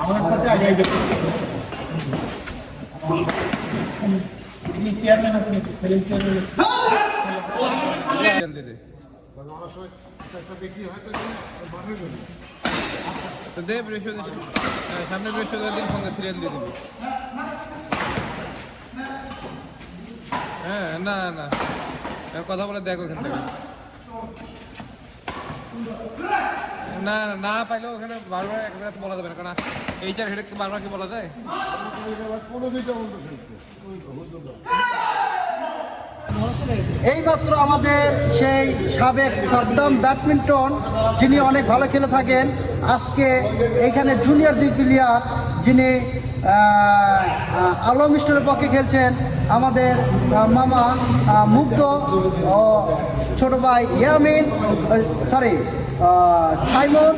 আমার সাথে আগে চেয়ারম্যান আছেন তো দে বৃহস্পতি সামনে বৃহস্পতিবার দিন ফোন সিরিয়াল দিয়ে দিবি। হ্যাঁ না না কথা বলে দেখো ওখান থেকে না না পাইলেও ওখানে বারবার এক জায়গায় বলা যাবে না, কারণ এইচআর হেডকে বারবার কি বলা যায়। এইমাত্র আমাদের সেই সাবেক সাদ্দাম ব্যাডমিন্টন, যিনি অনেক ভালো খেলে থাকেন, আজকে এইখানে জুনিয়র দুই প্লেয়ার যিনি আলম স্টোরের পক্ষে খেলছেন, আমাদের মামা মুগ্ধ ও ছোট ভাই ইয়ামিন, সাইমন।